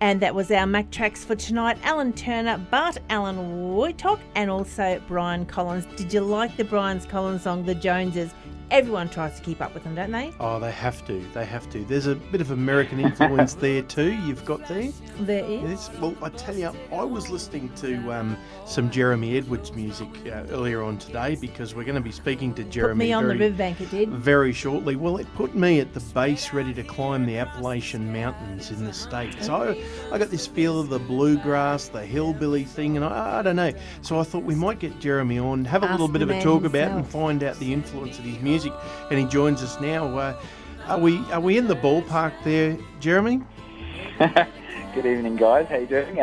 And that was our Mac Tracks for tonight. Alan Turner, Bart Alan Wojtok, and also Brian Collins. Did you like the Brian Collins song, The Joneses? Everyone tries to keep up with them, don't they? Oh, they have to. There's a bit of American influence there too, you've got there. There is. Yes. Well, I tell you, I was listening to some Jeremy Edwards music earlier on today because we're going to be speaking to Jeremy. Put me on the riverbank, it did. Very shortly. Well, it put me at the base ready to climb the Appalachian Mountains in the States. So I got this feel of the bluegrass, the hillbilly thing, and I don't know. So I thought we might get Jeremy on, have a little bit of a talk about it and find out the influence of his music. And he joins us now. Are we in the ballpark there, Jeremy? Good evening, guys. How you doing?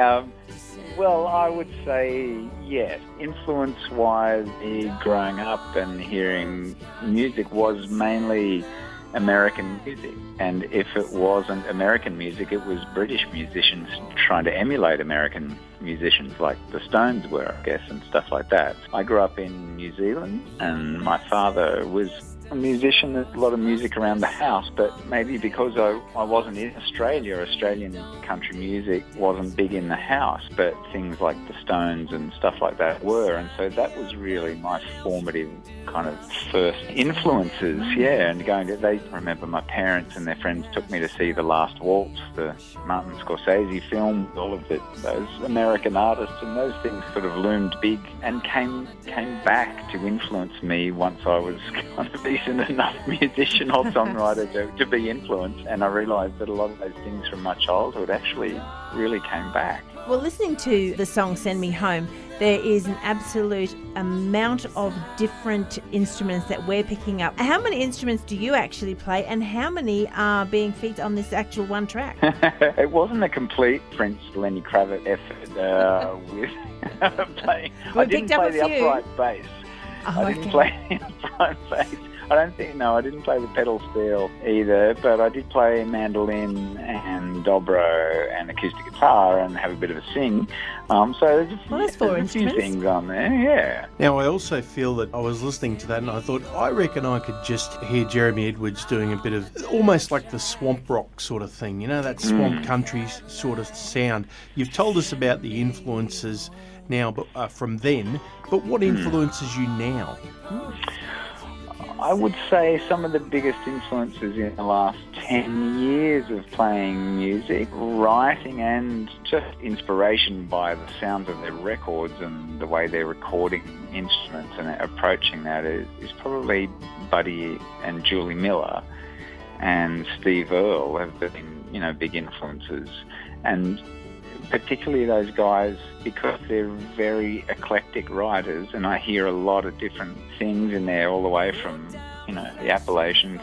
Well, I would say yes. Influence-wise, me growing up and hearing music was mainly American music. And if it wasn't American music, it was British musicians trying to emulate American musicians like the Stones were, I guess, and stuff like that. I grew up in New Zealand, and my father was a musician. There's a lot of music around the house, but maybe because I wasn't in Australia, Australian country music wasn't big in the house, but things like the Stones and stuff like that were, and so that was really my formative kind of first influences, and they remember my parents and their friends took me to see The Last Waltz, the Martin Scorsese film, all of those American artists, and those things sort of loomed big and came back to influence me once I was kind of decent enough musician or songwriter to be influenced, and I realised that a lot of those things from my childhood actually really came back. Well, listening to the song Send Me Home, there is an absolute amount of different instruments that we're picking up. How many instruments do you actually play, and how many are being featured on this actual one track? It wasn't a complete Prince Lenny Kravitz effort with playing. I didn't play the upright bass. I didn't play the upright bass. I didn't play the pedal steel either, but I did play mandolin and dobro and acoustic guitar and have a bit of a sing. So there's a few things on there, yeah. Now, I also feel that I was listening to that and I thought, I reckon I could just hear Jeremy Edwards doing a bit of almost like the swamp rock sort of thing, that swamp country sort of sound. You've told us about the influences now but from then, but what influences you now? I would say some of the biggest influences in the last 10 years of playing music, writing, and just inspiration by the sounds of their records and the way they're recording instruments and approaching that is probably Buddy and Julie Miller and Steve Earle have been, big influences. And particularly those guys, because they're very eclectic writers, and I hear a lot of different things in there, all the way from, the Appalachian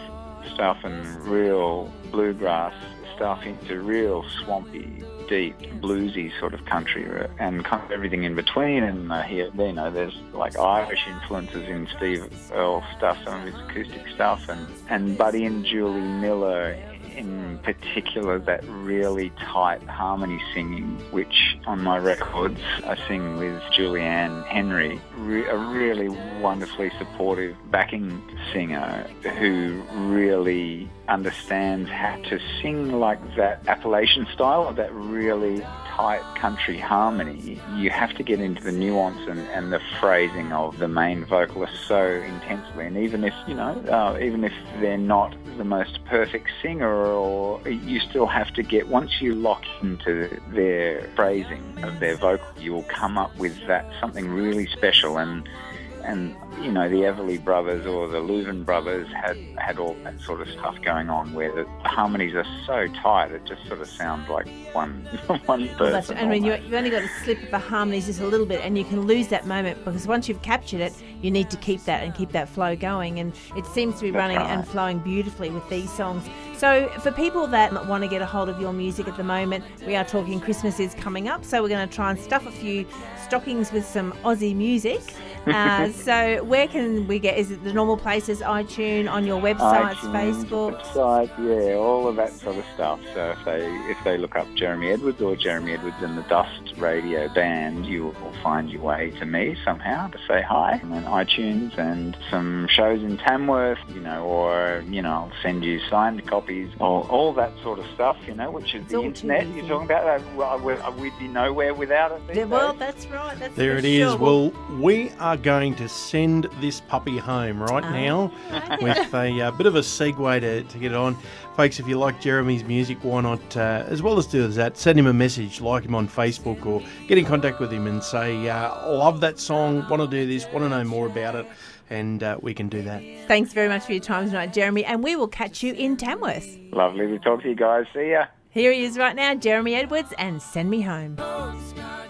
stuff and real bluegrass stuff into real swampy, deep, bluesy sort of country and kind of everything in between. And I hear, there's like Irish influences in Steve Earle stuff, some of his acoustic stuff, and Buddy and Julie Miller in particular, that really tight harmony singing, which on my records I sing with Julianne Henry, a really wonderfully supportive backing singer who really understands how to sing like that Appalachian style, of that really tight country harmony. You have to get into the nuance and the phrasing of the main vocalist so intensely, and even if they're not the most perfect singer, or you still have to get, once you lock into their phrasing of their vocal, you will come up with that something really special. And the Everly Brothers or the Leuven Brothers had all that sort of stuff going on, where the harmonies are so tight it just sort of sounds like one person. And when you've only got to slip the harmonies just a little bit, and you can lose that moment, because once you've captured it, you need to keep that and keep that flow going, and it seems to be running and flowing beautifully with these songs. So for people that want to get a hold of your music at the moment, we are talking Christmas is coming up, so we're going to try and stuff a few stockings with some Aussie music. So where can we get? Is it the normal places? iTunes, on your websites, iTunes, Facebook? website, yeah, all of that sort of stuff. So if they look up Jeremy Edwards or Jeremy Edwards and the Dust Radio Band, you will find your way to me somehow to say hi. And then iTunes and some shows in Tamworth, or I'll send you signed copies, all that sort of stuff, which is It's the all internet too you're easy. talking about. We'd be nowhere without it these Well, days. that's right. That's There for it is. sure. Well, we are going to send this puppy home right now with a bit of a segue to get it on. Folks, if you like Jeremy's music, why not, as well as do that, send him a message, like him on Facebook, or get in contact with him and say, love that song, want to do this, want to know more about it, and we can do that. Thanks very much for your time tonight, Jeremy, and we will catch you in Tamworth. Lovely to talk to you guys. See ya. Here he is right now, Jeremy Edwards, and Send Me Home. Postcard.